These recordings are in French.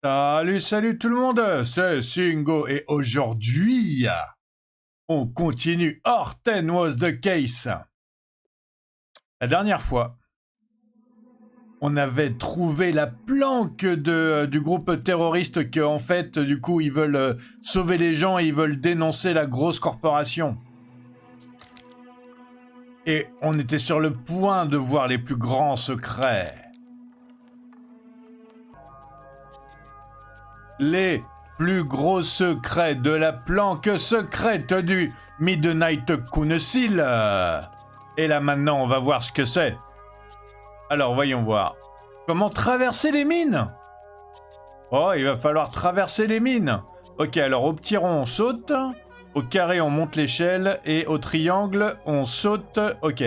Salut, salut tout le monde, c'est Shingo et aujourd'hui, on continue Horten Was the Case. La dernière fois, on avait trouvé la planque du groupe terroriste que, en fait, du coup, ils veulent sauver les gens et ils veulent dénoncer la grosse corporation. Et on était sur le point de voir les plus grands secrets. Les plus gros secrets de la planque secrète du Midnight Council. Et là maintenant, on va voir ce que c'est. Alors voyons voir. Comment traverser les mines? Oh, il va falloir traverser les mines. Ok, alors au petit rond, on saute. Au carré, on monte l'échelle. Et au triangle, on saute. Ok.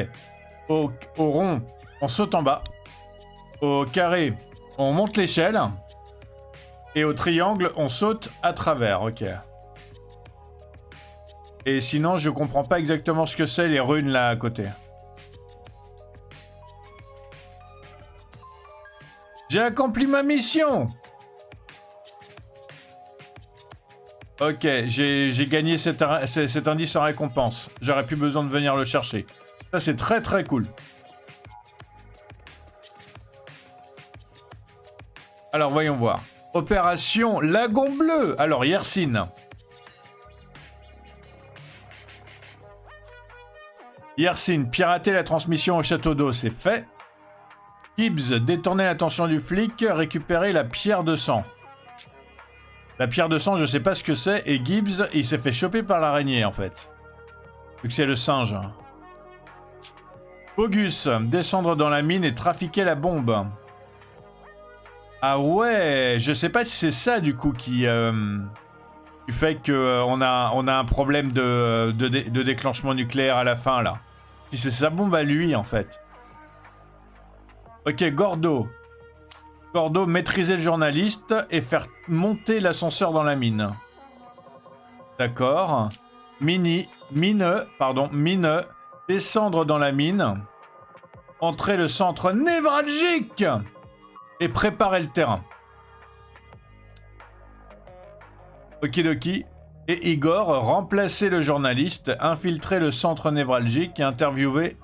Au rond, on saute en bas. Au carré, on monte l'échelle. Et au triangle, on saute à travers. Ok. Et sinon, je comprends pas exactement ce que c'est les runes là à côté. J'ai accompli ma mission. Ok, j'ai gagné cet indice en récompense. J'aurais plus besoin de venir le chercher. Ça, c'est très très cool. Alors, voyons voir. Opération Lagon Bleu. Alors, Yersin. Yersin, pirater la transmission au château d'eau, c'est fait. Gibbs, détourner l'attention du flic, récupérer la pierre de sang. La pierre de sang, je sais pas ce que c'est, et Gibbs, il s'est fait choper par l'araignée, en fait. Vu que c'est le singe. Bogus, descendre dans la mine et trafiquer la bombe. Ah ouais, je sais pas si c'est ça, du coup, qui fait que on a un problème de déclenchement nucléaire à la fin, là. Si c'est sa bombe à lui, en fait. Ok, Gordo. Gordo, maîtriser le journaliste et faire monter l'ascenseur dans la mine. D'accord. Mine, descendre dans la mine, entrer le centre névralgique et préparer le terrain. Okidoki. Et Igor, remplacer le journaliste, infiltrer le centre névralgique et interviewer.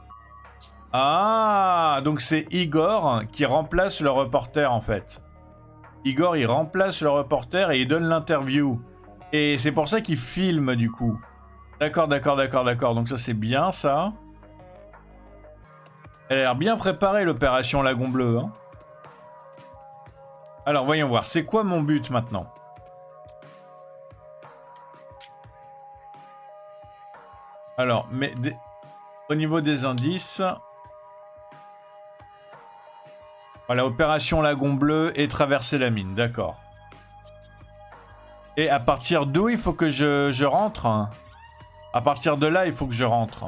Ah, donc c'est Igor qui remplace le reporter en fait. Igor, il remplace le reporter et il donne l'interview. Et c'est pour ça qu'il filme du coup. D'accord. Donc ça c'est bien ça. Elle a l'air bien préparée l'opération Lagon Bleu. Hein. Alors voyons voir, c'est quoi mon but maintenant? Alors, mais au niveau des indices... Voilà, opération Lagon Bleu et traverser la mine, d'accord. Et à partir d'où il faut que je rentre? À partir de là, il faut que je rentre.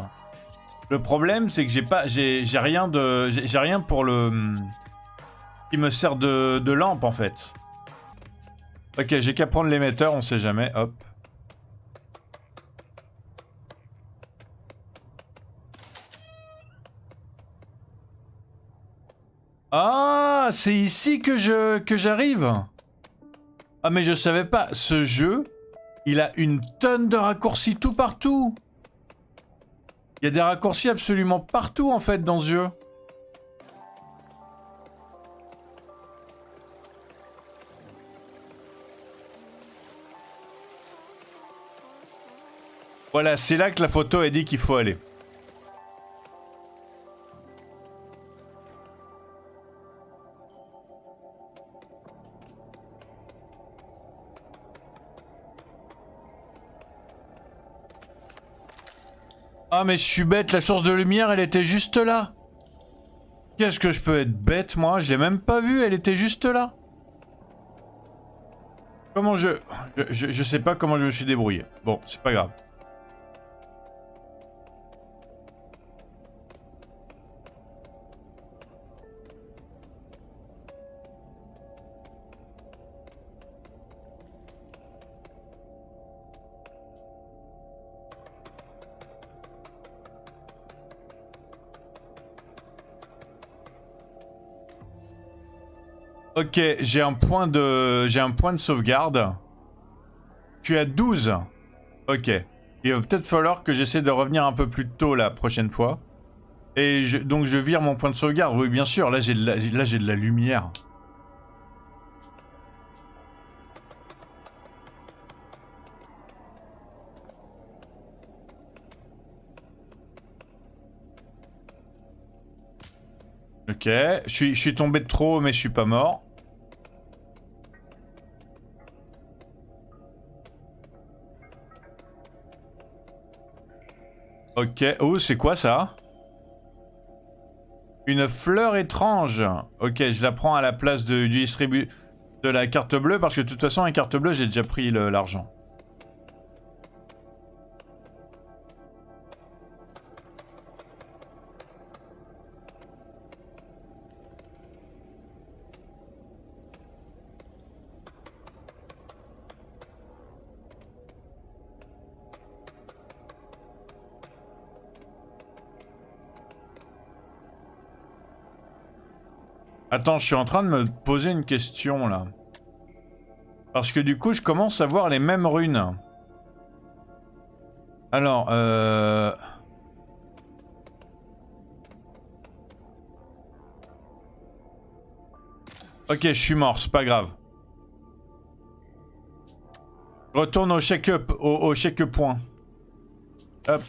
Le problème, c'est que j'ai rien pour le... qui me sert de lampe, en fait. Ok, j'ai qu'à prendre l'émetteur, on sait jamais, hop. Ah, c'est ici que j'arrive. Ah, mais je savais pas, ce jeu, il a une tonne de raccourcis tout partout. Il y a des raccourcis absolument partout, en fait, dans ce jeu. Voilà, c'est là que la photo a dit qu'il faut aller. Ah mais je suis bête, la source de lumière elle était juste là. Qu'est-ce que je peux être bête moi? Je l'ai même pas vue, elle était juste là. Comment je sais pas comment je me suis débrouillé. Bon, c'est pas grave. Ok, j'ai un point de sauvegarde. Tu as 12. Ok. Il va peut-être falloir que j'essaie de revenir un peu plus tôt la prochaine fois. Et donc je vire mon point de sauvegarde. Oui, bien sûr. Là, j'ai de la lumière. Ok. Je suis tombé de trop haut, mais je suis pas mort. Ok. Oh, c'est quoi ça? Une fleur étrange. Ok, je la prends à la place du de la carte bleue parce que de toute façon, la carte bleue, j'ai déjà pris l'argent. Attends, je suis en train de me poser une question là. Parce que du coup, je commence à voir les mêmes runes. Alors, ok, je suis mort, c'est pas grave. Retourne au check-up, au check-point. Hop.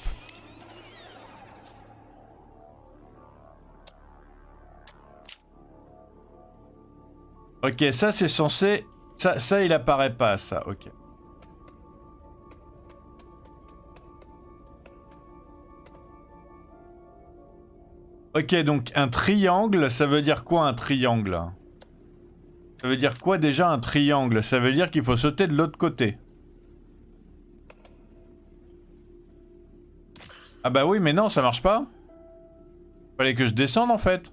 Ok, ça c'est censé... Ça il apparaît pas, ça, ok. Ok, donc un triangle, ça veut dire quoi un triangle? Ça veut dire quoi déjà un triangle? Ça veut dire qu'il faut sauter de l'autre côté. Ah bah oui, mais non, ça marche pas. Fallait que je descende en fait.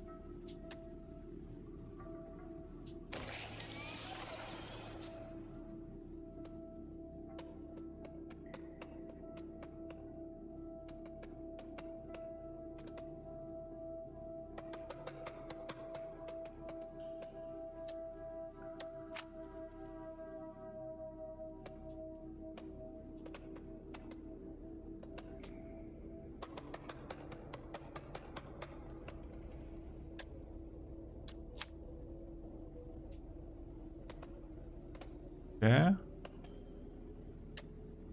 Ok.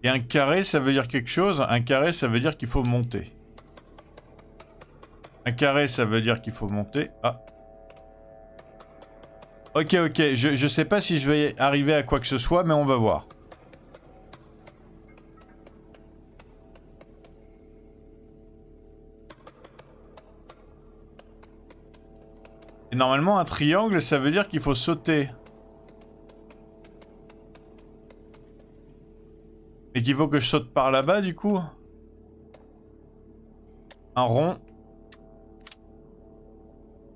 Et un carré, ça veut dire quelque chose. Un carré, ça veut dire qu'il faut monter. Un carré, ça veut dire qu'il faut monter. Ah. Ok, ok. Je sais pas si je vais arriver à quoi que ce soit, mais on va voir. Et normalement, un triangle, ça veut dire qu'il faut sauter. Et qu'il faut que je saute par là-bas, du coup. Un rond.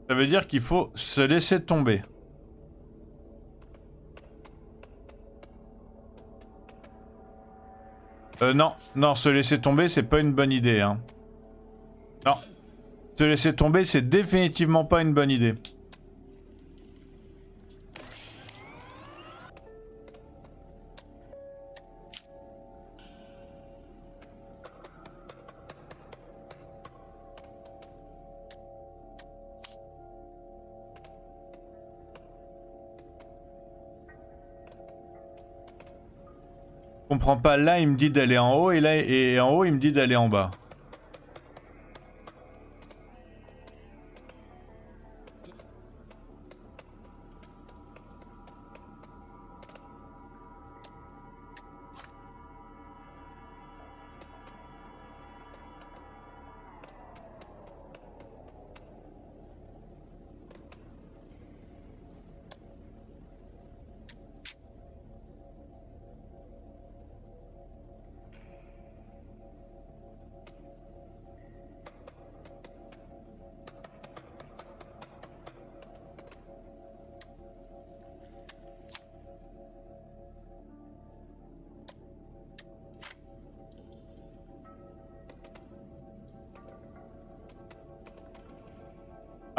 Ça veut dire qu'il faut se laisser tomber. Non, non, se laisser tomber, c'est pas une bonne idée, hein. Non. Se laisser tomber, c'est définitivement pas une bonne idée. Je comprends pas, là il me dit d'aller en haut et là et en haut il me dit d'aller en bas.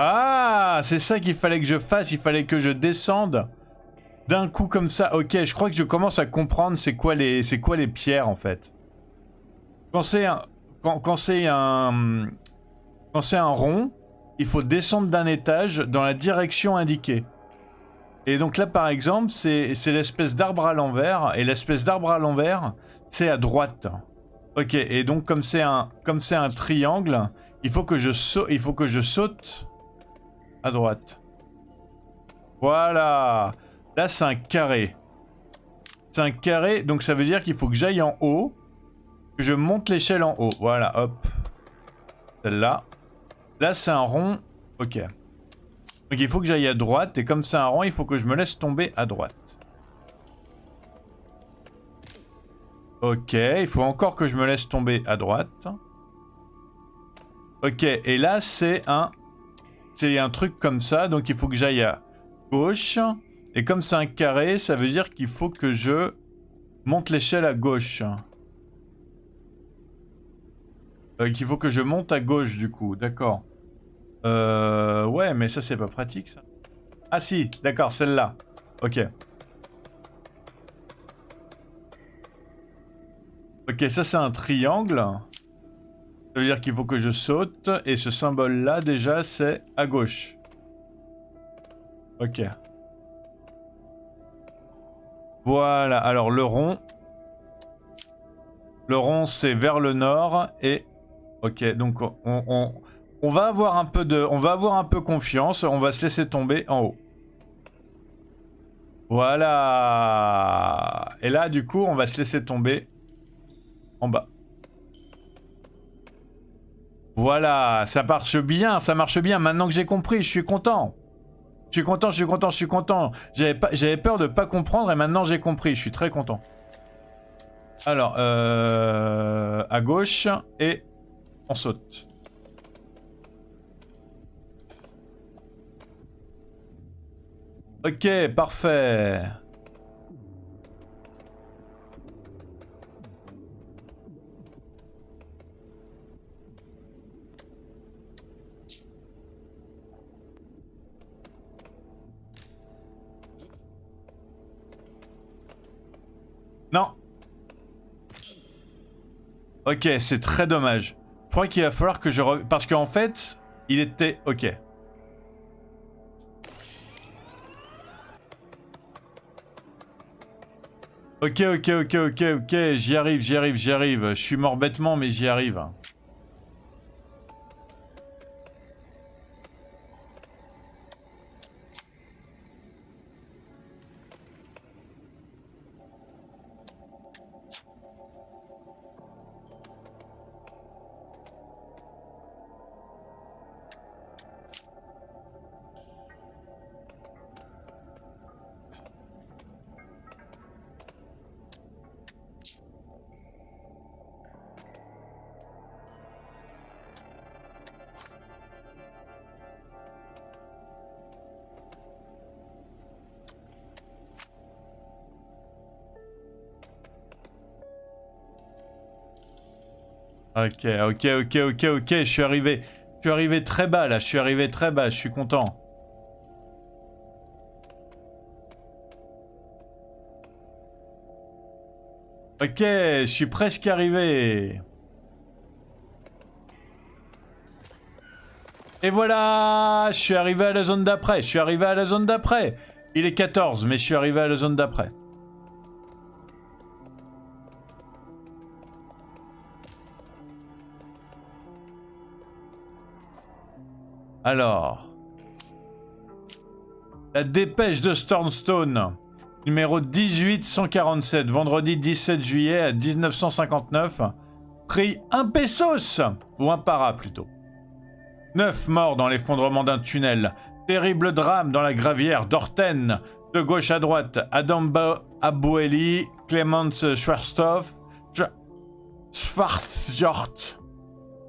Ah, Ah, c'est ça qu'il fallait que je fasse. Il fallait que je descende d'un coup comme ça. Ok, je crois que je commence à comprendre c'est quoi les pierres en fait. Quand c'est un rond, il faut descendre d'un étage dans la direction indiquée. Et donc là par exemple, c'est l'espèce d'arbre à l'envers, et l'espèce d'arbre à l'envers, c'est à droite. Ok, et donc comme c'est un triangle, il faut que je saute à droite. Voilà. Là c'est un carré. C'est un carré, donc ça veut dire qu'il faut que j'aille en haut, que je monte l'échelle en haut. Voilà, hop. Celle-là. Là c'est un rond. Ok. Donc il faut que j'aille à droite, et comme c'est un rond, il faut que je me laisse tomber à droite. Ok, il faut encore que je me laisse tomber à droite. Ok, et là c'est un truc comme ça, donc il faut que j'aille à gauche. Et comme c'est un carré, ça veut dire qu'il faut que je monte l'échelle à gauche. Qu'il faut que je monte à gauche du coup, d'accord. Ouais, mais ça c'est pas pratique ça. Ah si, d'accord, celle-là. Ok. Ok, ça c'est un triangle. Ça veut dire qu'il faut que je saute. Et ce symbole-là, déjà, c'est à gauche. Ok. Voilà, alors le rond. Le rond, c'est vers le nord. Et... Ok, donc on va avoir un peu confiance. On va se laisser tomber en haut. Voilà. Et là, du coup, on va se laisser tomber en bas. Voilà, ça marche bien, ça marche bien. Maintenant que j'ai compris, je suis content. Je suis content. J'avais peur de pas comprendre et maintenant j'ai compris. Je suis très content. Alors, à gauche et on saute. Ok, parfait. Non. Ok, c'est très dommage. Je crois qu'il va falloir que je... Parce qu'en fait, il était... Ok. Ok, j'y arrive. Je suis mort bêtement, mais j'y arrive. Ok, je suis arrivé. Je suis arrivé très bas là, je suis content. Ok, je suis presque arrivé. Et voilà, je suis arrivé à la zone d'après, Il est 14, mais je suis arrivé à la zone d'après. Alors... La dépêche de Stormstone, numéro 1847, vendredi 17 juillet à 1959. Prix 1 pesos, ou un para plutôt. 9 morts dans l'effondrement d'un tunnel. Terrible drame dans la gravière d'Orten. De gauche à droite, Adam Aboueli, Clemens Schwarzkopf, Schwarzjort,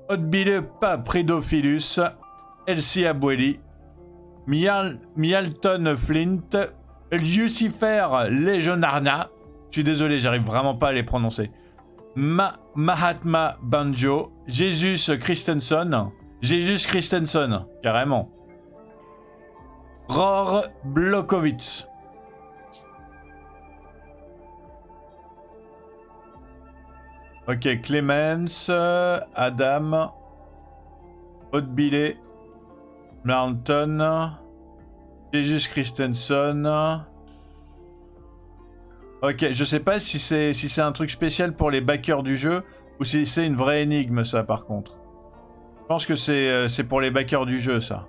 Odbile Papridophilus, Elsie Aboueli, Mialton Flint, Lucifer Legionarna, je suis désolé, j'arrive vraiment pas à les prononcer. Mahatma Banjo, Jesus Christensen, carrément. Ror Blokowicz. Ok, Clemens, Adam, Odbile, Marlton, Jesus Christensen. Ok, je sais pas si c'est un truc spécial pour les backers du jeu ou si c'est une vraie énigme ça par contre. Je pense que c'est pour les backers du jeu ça.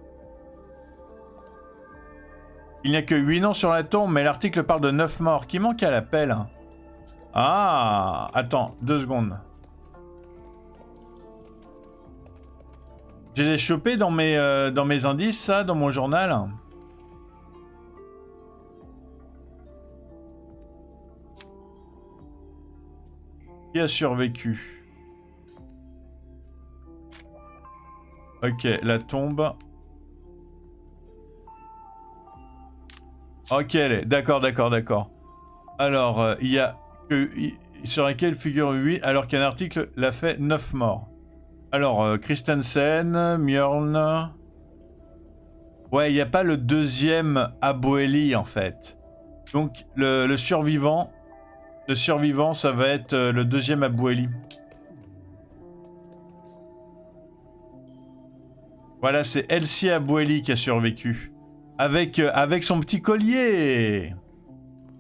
Il n'y a que 8 noms sur la tombe, mais l'article parle de 9 morts. Qui manque à l'appel? Ah, attends, 2 secondes. Je les ai chopés dans mes indices, ça, dans mon journal. Qui a survécu? Ok, la tombe. Ok, d'accord. Alors, il y a que sur laquelle figure 8, alors qu'un article l'a fait 9 morts. Alors, Christensen, Mjörn... Ouais, il n'y a pas le deuxième Abueli, en fait. Donc, le survivant... Le survivant, ça va être le deuxième Abueli. Voilà, c'est Elsie Abueli qui a survécu. Avec son petit collier.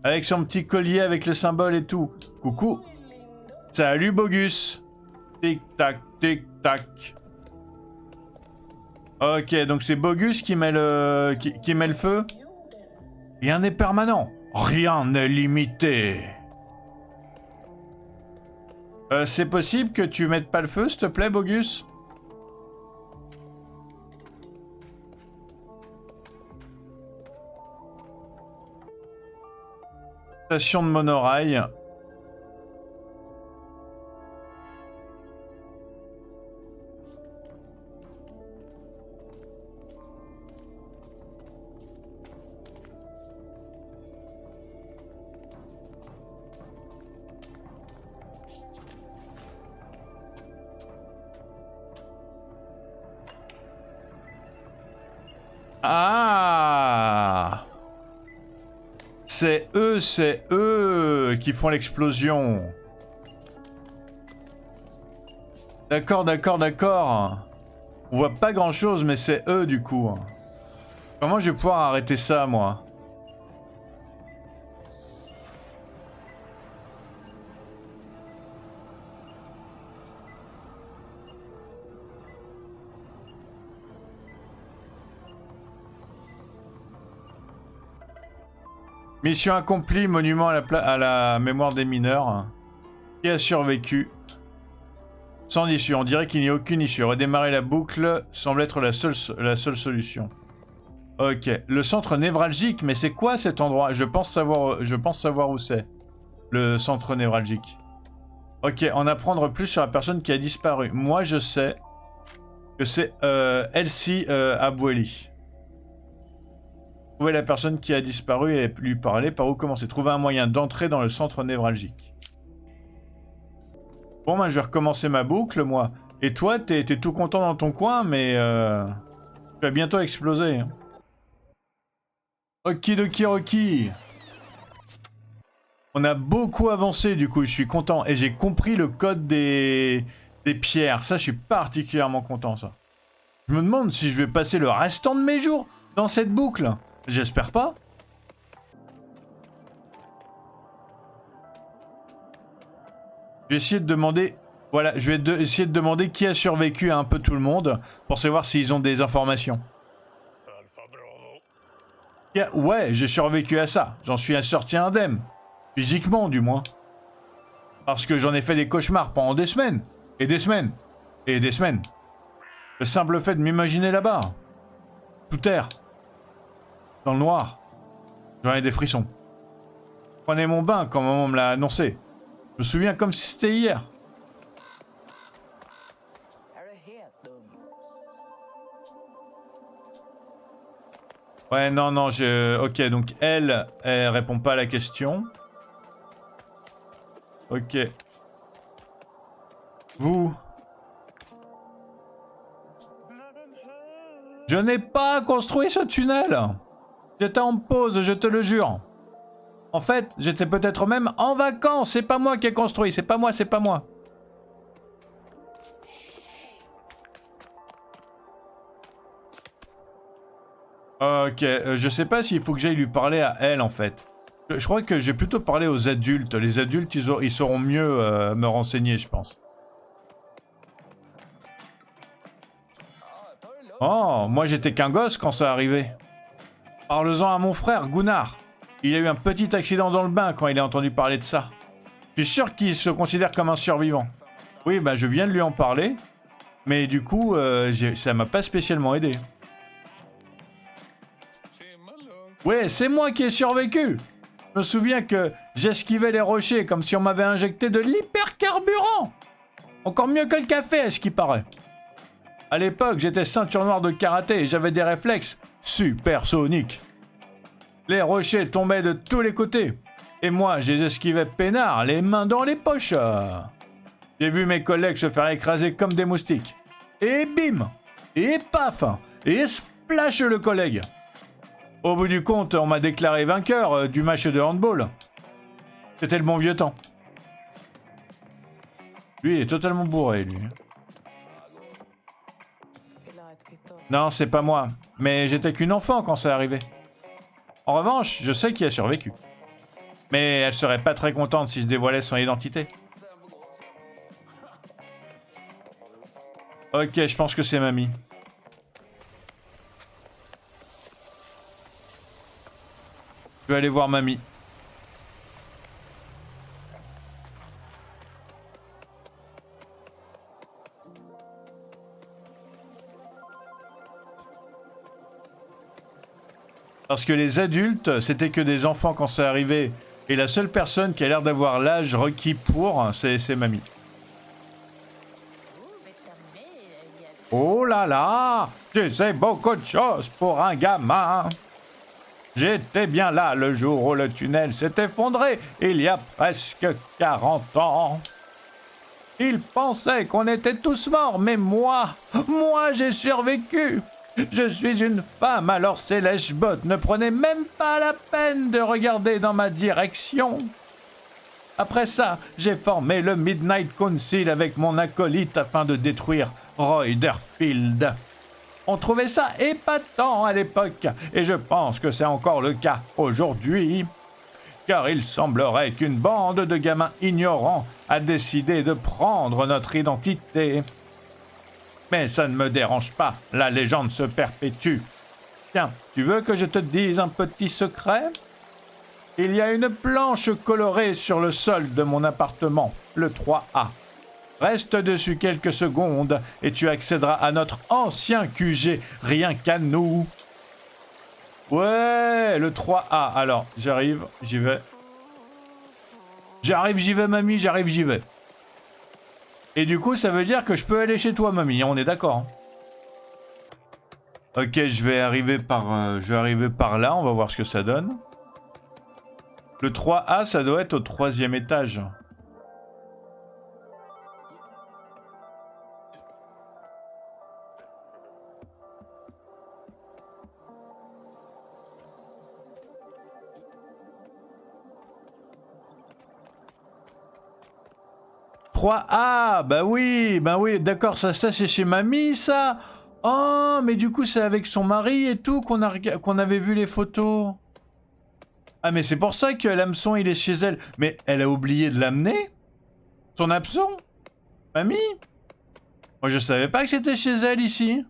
Avec son petit collier, avec le symbole et tout. Coucou. Salut, Bogus. Tic-tac, tic-tac. Ok, donc c'est Bogus qui met le feu. Rien n'est permanent. Rien n'est limité. C'est possible que tu mettes pas le feu, s'il te plaît, Bogus? Station de monorail. Ah! C'est eux qui font l'explosion. D'accord. On voit pas grand chose, mais c'est eux du coup. Comment je vais pouvoir arrêter ça, moi? Mission accomplie, monument à la mémoire des mineurs. Qui a survécu? Sans issue, on dirait qu'il n'y a aucune issue. Redémarrer la boucle semble être la seule solution. Ok, le centre névralgique, mais c'est quoi cet endroit? Je pense savoir où c'est. Le centre névralgique. Ok, en apprendre plus sur la personne qui a disparu. Moi, je sais que c'est Elsie Abueli. Trouver la personne qui a disparu et lui parler. Par où commencer? Trouver un moyen d'entrer dans le centre névralgique. Bon, ben, je vais recommencer ma boucle, moi. Et toi, t'es tout content dans ton coin, mais tu vas bientôt exploser. Hein. Okidoki. On a beaucoup avancé, du coup, je suis content. Et j'ai compris le code des pierres. Ça, je suis particulièrement content, ça. Je me demande si je vais passer le restant de mes jours dans cette boucle. J'espère pas. Je vais essayer de demander... Voilà, je vais essayer de demander qui a survécu à un peu tout le monde pour savoir s'ils ont des informations. Ouais, j'ai survécu à ça. J'en suis sorti indemne. Physiquement, du moins. Parce que j'en ai fait des cauchemars pendant des semaines. Et des semaines. Et des semaines. Le simple fait de m'imaginer là-bas. Sous terre. Dans le noir. J'en ai des frissons. Je prenais mon bain quand maman me l'a annoncé. Je me souviens comme si c'était hier. Ouais, non, ok, donc elle répond pas à la question. Ok. Vous. Je n'ai pas construit ce tunnel. J'étais en pause, je te le jure. En fait, j'étais peut-être même en vacances. C'est pas moi qui ai construit. C'est pas moi, c'est pas moi. Ok, je sais pas s'il faut que j'aille lui parler à elle, en fait. Je crois que j'ai plutôt parlé aux adultes. Les adultes, ils sauront mieux me renseigner, je pense. Oh, moi j'étais qu'un gosse quand ça arrivait. Parle-en à mon frère, Gunnar. Il a eu un petit accident dans le bain quand il a entendu parler de ça. Je suis sûr qu'il se considère comme un survivant. Oui, bah je viens de lui en parler. Mais du coup, ça m'a pas spécialement aidé. Ouais, c'est moi qui ai survécu. Je me souviens que j'esquivais les rochers comme si on m'avait injecté de l'hypercarburant. Encore mieux que le café, à ce qui paraît. À l'époque, j'étais ceinture noire de karaté et j'avais des réflexes supersoniques. Les rochers tombaient de tous les côtés. Et moi, je les esquivais peinards, les mains dans les poches. J'ai vu mes collègues se faire écraser comme des moustiques. Et bim! Et paf! Et splash le collègue. Au bout du compte, on m'a déclaré vainqueur du match de handball. C'était le bon vieux temps. Lui, il est totalement bourré, lui. Non, c'est pas moi. Mais j'étais qu'une enfant quand ça arrivait. En revanche, je sais qui a survécu. Mais elle serait pas très contente si je dévoilais son identité. Ok, je pense que c'est mamie. Je vais aller voir mamie. Parce que les adultes, c'était que des enfants quand c'est arrivé. Et la seule personne qui a l'air d'avoir l'âge requis pour, c'est mamie. Oh là là! Tu sais beaucoup de choses pour un gamin. J'étais bien là le jour où le tunnel s'est effondré, il y a presque 40 ans. Ils pensaient qu'on était tous morts, mais moi j'ai survécu. Je suis une femme, alors ces lèche-bottes ne prenaient même pas la peine de regarder dans ma direction. Après ça, j'ai formé le Midnight Council avec mon acolyte afin de détruire Reuderfield. On trouvait ça épatant à l'époque, et je pense que c'est encore le cas aujourd'hui. Car il semblerait qu'une bande de gamins ignorants a décidé de prendre notre identité. Mais ça ne me dérange pas, la légende se perpétue. Tiens, tu veux que je te dise un petit secret ? Il y a une planche colorée sur le sol de mon appartement, le 3A. Reste dessus quelques secondes et tu accéderas à notre ancien QG, rien qu'à nous. Ouais, le 3A. Alors, j'arrive, j'y vais. J'arrive, j'y vais, mamie, j'arrive, j'y vais. Et du coup, ça veut dire que je peux aller chez toi, mamie, on est d'accord. Ok, je vais arriver par là, on va voir ce que ça donne. Le 3A, ça doit être au 3e étage. Ah, bah oui, d'accord, ça c'est chez mamie, ça. Oh, mais du coup, c'est avec son mari et tout qu'on avait vu les photos. Ah, mais c'est pour ça que l'hameçon, il est chez elle. Mais elle a oublié de l'amener? Son hameçon? Mamie? Moi, je savais pas que c'était chez elle, ici.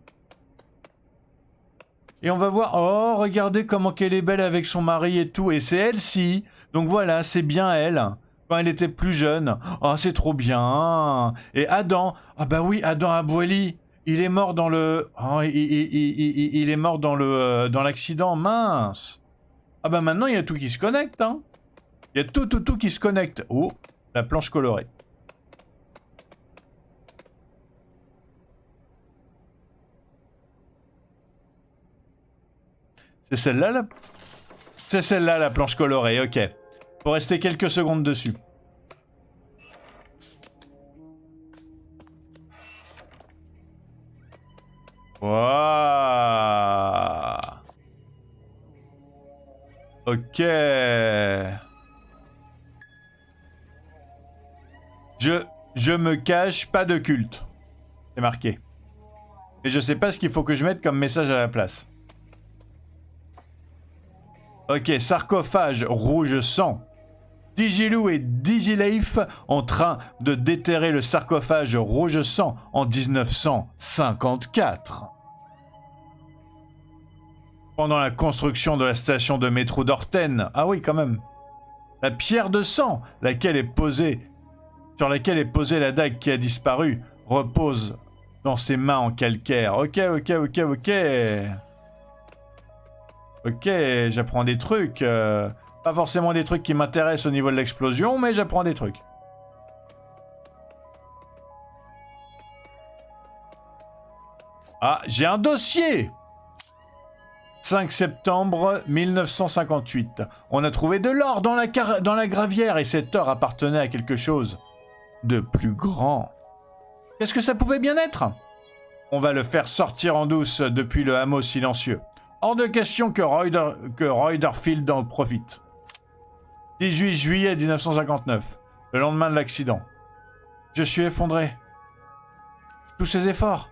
Et on va voir... Oh, regardez comment qu'elle est belle avec son mari et tout. Et c'est elle-ci. Donc voilà, c'est bien elle. Quand elle était plus jeune. Oh, c'est trop bien. Et Adam. Ah bah oui, Adam Abouali. Il est mort dans le... Oh, il est mort dans le dans l'accident. Mince. Ah bah maintenant, il y a tout qui se connecte. Hein. Il y a tout qui se connecte. Oh, la planche colorée. C'est celle-là, là. C'est celle-là, la planche colorée. Ok. Faut rester quelques secondes dessus. Waouh. Ok. Je me cache, pas de culte. C'est marqué. Et je sais pas ce qu'il faut que je mette comme message à la place. Ok, sarcophage rouge sang. Digilou et Digileif en train de déterrer le sarcophage rouge sang en 1954. Pendant la construction de la station de métro d'Orten. Ah oui, quand même. La pierre de sang, sur laquelle est posée la dague qui a disparu, repose dans ses mains en calcaire. Ok. Ok, j'apprends des trucs. Pas forcément des trucs qui m'intéressent au niveau de l'explosion, mais j'apprends des trucs. Ah, j'ai un dossier! 5 septembre 1958. On a trouvé de l'or dans la gravière et cet or appartenait à quelque chose de plus grand. Qu'est-ce que ça pouvait bien être? On va le faire sortir en douce depuis le hameau silencieux. Hors de question que Reuterfield en profite. 18 juillet 1959, le lendemain de l'accident. Je suis effondré. Tous ces efforts,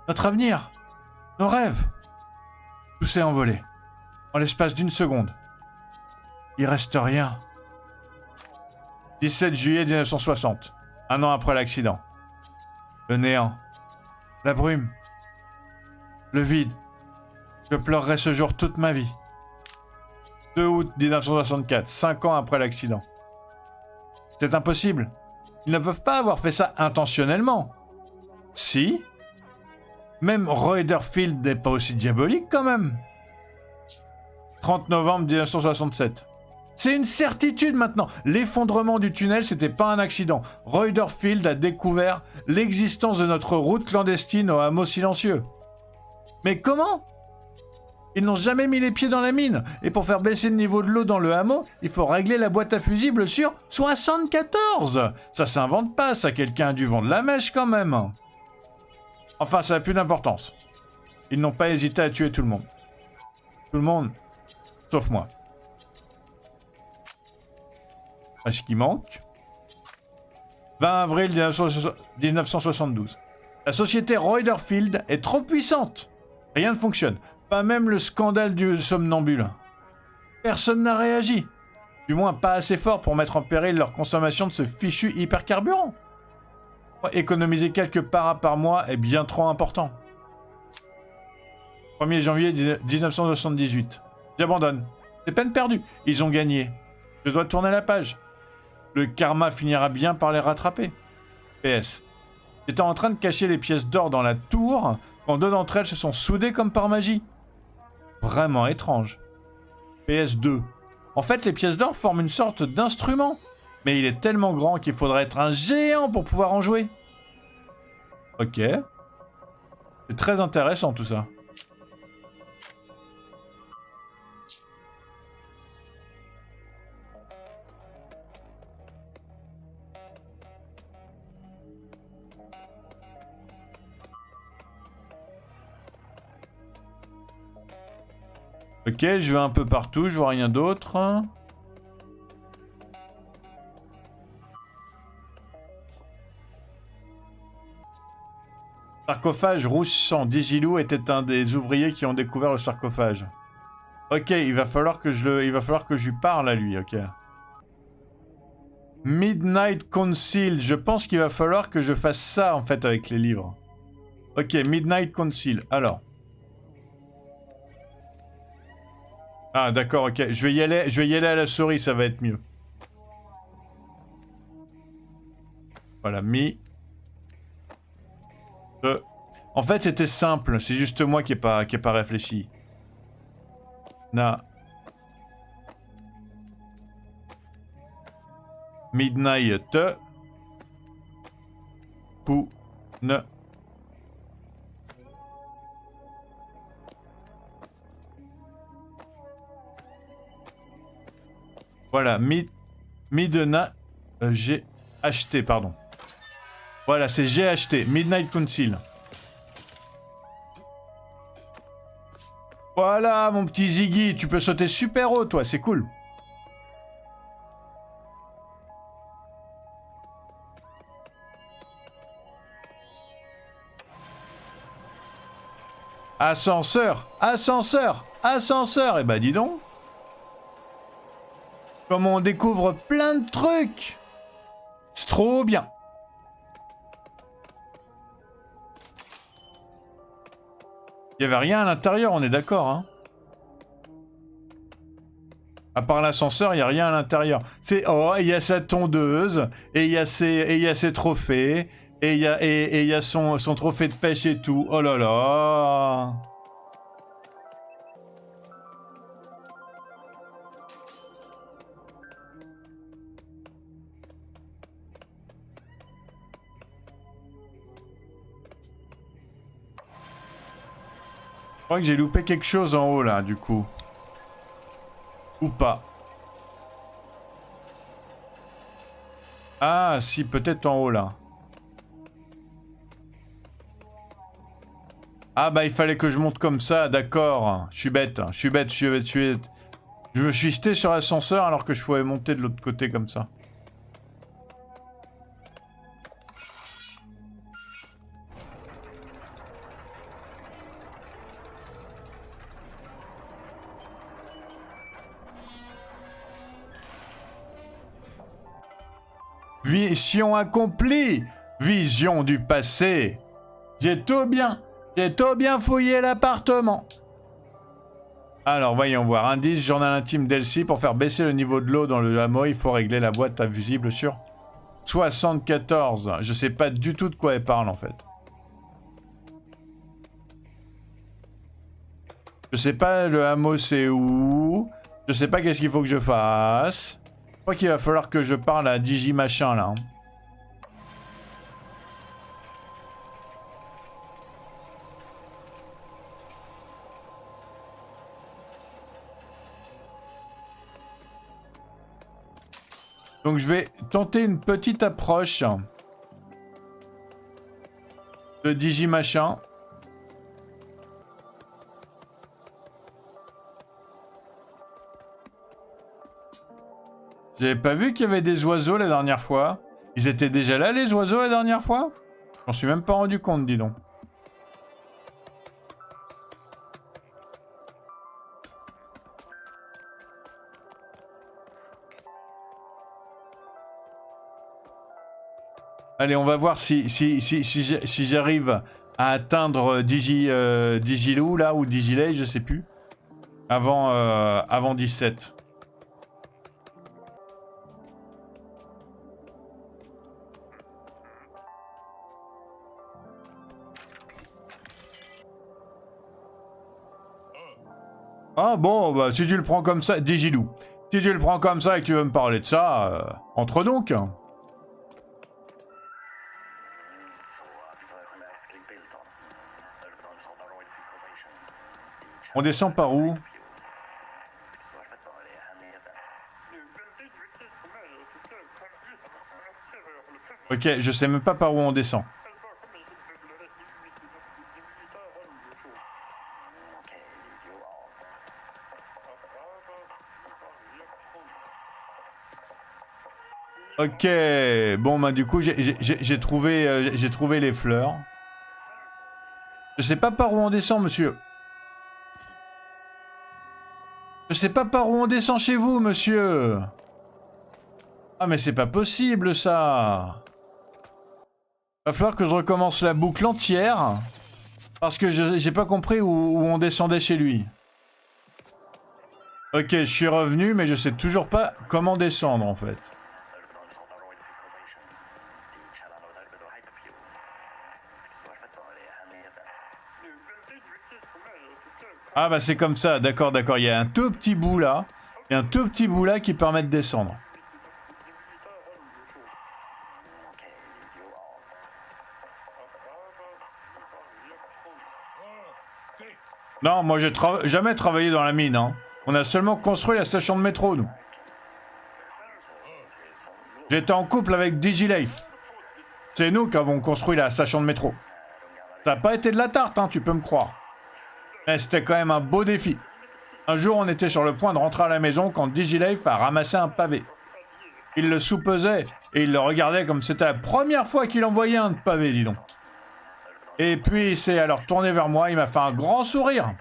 notre avenir, nos rêves, tout s'est envolé. En l'espace d'une seconde. Il reste rien. 17 juillet 1960, un an après l'accident. Le néant, la brume, le vide. Je pleurerai ce jour toute ma vie. 2 août 1964, 5 ans après l'accident. C'est impossible. Ils ne peuvent pas avoir fait ça intentionnellement. Si. Même Reuterfield n'est pas aussi diabolique quand même. 30 novembre 1967. C'est une certitude maintenant. L'effondrement du tunnel, c'était pas un accident. Reuterfield a découvert l'existence de notre route clandestine au hameau silencieux. Mais comment ? Ils n'ont jamais mis les pieds dans la mine. Et pour faire baisser le niveau de l'eau dans le hameau, il faut régler la boîte à fusibles sur 74. Ça s'invente pas, ça. Quelqu'un a dû vendre la mèche quand même. Enfin, ça n'a plus d'importance. Ils n'ont pas hésité à tuer tout le monde. Tout le monde, sauf moi. Ce qui manque. 20 avril 1972. La société Reuterfield est trop puissante. Rien ne fonctionne. Pas même le scandale du somnambule. Personne n'a réagi. Du moins pas assez fort pour mettre en péril leur consommation de ce fichu hypercarburant. Économiser quelques paras par mois est bien trop important. 1er janvier 1978. J'abandonne. C'est peine perdue. Ils ont gagné. Je dois tourner la page. Le karma finira bien par les rattraper. PS. J'étais en train de cacher les pièces d'or dans la tour quand 2 d'entre elles se sont soudées comme par magie. Vraiment étrange. PS2. En fait, les pièces d'or forment une sorte d'instrument. Mais il est tellement grand qu'il faudrait être un géant pour pouvoir en jouer. Ok. C'est très intéressant tout ça. Ok, je vais un peu partout, je vois rien d'autre. Sarcophage rouge sang. Digilou était un des ouvriers qui ont découvert le sarcophage. Ok, il va falloir que je lui parle à lui, ok. Midnight Council, je pense qu'il va falloir que je fasse ça en fait avec les livres. Ok, Midnight Council, alors. Ah d'accord, ok, je vais y aller à la souris, ça va être mieux. Voilà, En fait, c'était simple, c'est juste moi qui ai pas réfléchi. Midnight. Voilà, Midnight. J'ai acheté, pardon. Voilà, c'est j'ai acheté. Midnight Council. Voilà, mon petit Ziggy, tu peux sauter super haut, toi, c'est cool. Ascenseur, ascenseur, ascenseur. Eh ben, dis donc. Comme on découvre plein de trucs. C'est trop bien. Il n'y avait rien à l'intérieur, on est d'accord, hein. À part l'ascenseur, il n'y a rien à l'intérieur. C'est oh, il y a sa tondeuse, et il y a ses trophées, et il y a son trophée de pêche et tout. Oh là là. Je crois que j'ai loupé quelque chose en haut là, du coup. Ou pas. Ah, si, peut-être en haut là. Ah bah il fallait que je monte comme ça, d'accord. Je suis bête. Je me suis jeté sur l'ascenseur alors que je pouvais monter de l'autre côté comme ça. Vision accomplie. Vision du passé. J'ai tout bien fouillé l'appartement. Alors, voyons voir. Indice, journal intime d'Elsie. Pour faire baisser le niveau de l'eau dans le hameau, il faut régler la boîte à fusible sur 74. Je sais pas du tout de quoi elle parle, en fait. Je sais pas le hameau c'est où. Je sais pas qu'est-ce qu'il faut que je fasse. Je crois qu'il va falloir que je parle à Digi machin, là. Donc je vais tenter une petite approche de Digi machin. J'avais pas vu qu'il y avait des oiseaux la dernière fois. Ils étaient déjà là les oiseaux la dernière fois? J'en suis même pas rendu compte, dis donc. Allez, on va voir si j'arrive à atteindre Digilou là ou Digilei, je sais plus. Avant 17. Ah bon, bah si tu le prends comme ça, Digilou. Si tu le prends comme ça et que tu veux me parler de ça, entre donc. On descend par où? Ok, je sais même pas par où on descend. Ok, bon bah du coup j'ai trouvé les fleurs. Je sais pas par où on descend, monsieur. Je sais pas par où on descend chez vous, monsieur. Ah mais c'est pas possible ça. Va falloir que je recommence la boucle entière. Parce que j'ai pas compris où on descendait chez lui. Ok, je suis revenu, mais je sais toujours pas comment descendre en fait. Ah bah c'est comme ça, d'accord, d'accord. Il y a un tout petit bout là. Et un tout petit bout là qui permet de descendre. Non, moi j'ai jamais travaillé dans la mine, hein. On a seulement construit la station de métro, nous. J'étais en couple avec Digilife. C'est nous qui avons construit la station de métro. Ça n'a pas été de la tarte, hein, tu peux me croire. Mais c'était quand même un beau défi. Un jour, on était sur le point de rentrer à la maison quand Digileif a ramassé un pavé. Il le soupesait et il le regardait comme c'était la première fois qu'il envoyait un pavé, dis donc. Et puis il s'est alors tourné vers moi, il m'a fait un grand sourire.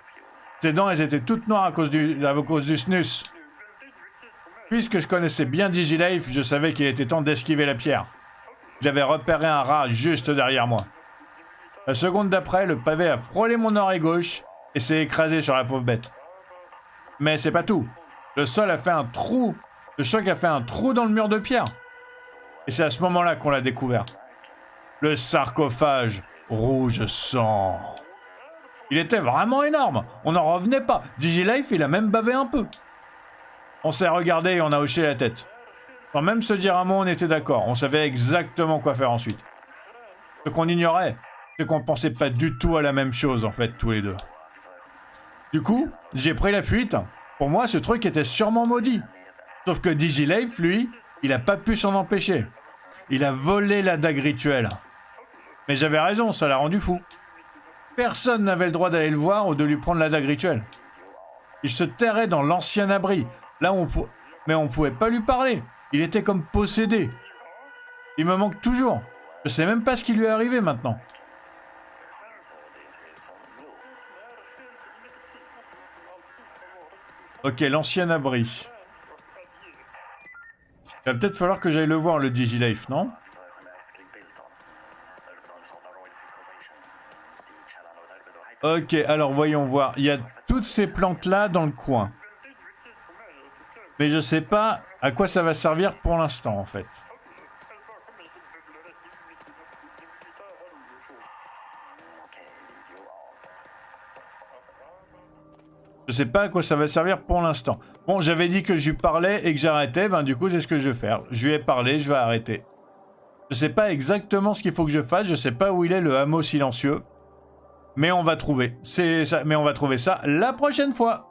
Ses dents, elles étaient toutes noires à cause du snus. Puisque je connaissais bien Digileif, je savais qu'il était temps d'esquiver la pierre. J'avais repéré un rat juste derrière moi. La seconde d'après, le pavé a frôlé mon oreille gauche et s'est écrasé sur la pauvre bête. Mais c'est pas tout. Le sol a fait un trou. Le choc a fait un trou dans le mur de pierre. Et c'est à ce moment-là qu'on l'a découvert. Le sarcophage rouge sang. Il était vraiment énorme. On n'en revenait pas. Digileif, il a même bavé un peu. On s'est regardé et on a hoché la tête. Sans même se dire un mot, on était d'accord. On savait exactement quoi faire ensuite. Ce qu'on ignorait, c'est qu'on pensait pas du tout à la même chose, en fait, tous les deux. Du coup, j'ai pris la fuite. Pour moi, ce truc était sûrement maudit. Sauf que Digileif, lui, il a pas pu s'en empêcher. Il a volé la dague rituelle. Mais j'avais raison, ça l'a rendu fou. Personne n'avait le droit d'aller le voir ou de lui prendre la dague rituelle. Il se terrait dans l'ancien abri. Là, mais on pouvait pas lui parler. Il était comme possédé. Il me manque toujours. Je sais même pas ce qui lui est arrivé maintenant. Ok, l'ancien abri. Il va peut-être falloir que j'aille le voir, le Digileif, non? Ok, alors voyons voir. Il y a toutes ces plantes-là dans le coin. Mais je sais pas à quoi ça va servir pour l'instant, en fait. Je sais pas à quoi ça va servir pour l'instant. Bon, j'avais dit que je lui parlais et que j'arrêtais, ben du coup, c'est ce que je vais faire. Je lui ai parlé, je vais arrêter. Je sais pas exactement ce qu'il faut que je fasse, je sais pas où il est le hameau silencieux. Mais on va trouver. C'est ça, mais on va trouver ça la prochaine fois.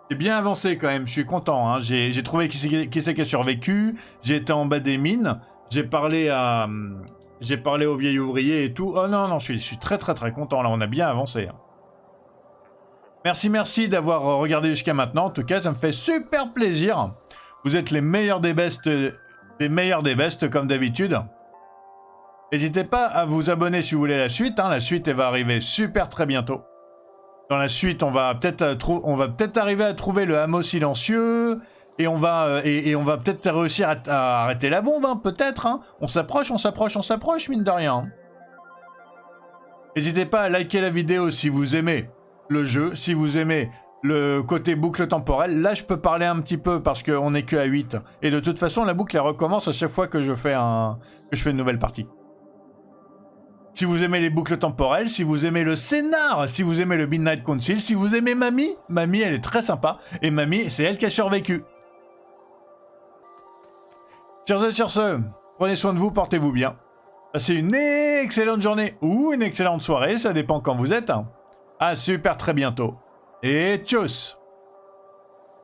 J'ai bien avancé quand même, je suis content. Hein. J'ai trouvé qui c'est qui a survécu. J'ai été en bas des mines. J'ai parlé au vieil ouvrier et tout. Oh non, non, je suis très très très content. Là, on a bien avancé. Hein. Merci d'avoir regardé jusqu'à maintenant. En tout cas, ça me fait super plaisir. Vous êtes les meilleurs des bestes comme d'habitude. N'hésitez pas à vous abonner si vous voulez la suite. Hein. La suite, elle va arriver super très bientôt. Dans la suite, on va peut-être arriver à trouver le hameau silencieux. Et on va peut-être réussir à arrêter la bombe, hein, peut-être. Hein. On s'approche, mine de rien. N'hésitez pas à liker la vidéo si vous aimez le jeu, si vous aimez le côté boucle temporelle. Là, je peux parler un petit peu parce qu'on n'est que à 8. Et de toute façon, la boucle, elle recommence à chaque fois que je fais une nouvelle partie. Si vous aimez les boucles temporelles, si vous aimez le scénar, si vous aimez le Midnight Council, si vous aimez Mamie, Mamie, elle est très sympa. Et Mamie, c'est elle qui a survécu. Sur ce, prenez soin de vous, portez-vous bien. Passez une excellente journée ou une excellente soirée, ça dépend quand vous êtes. À super très bientôt. Et tchuss!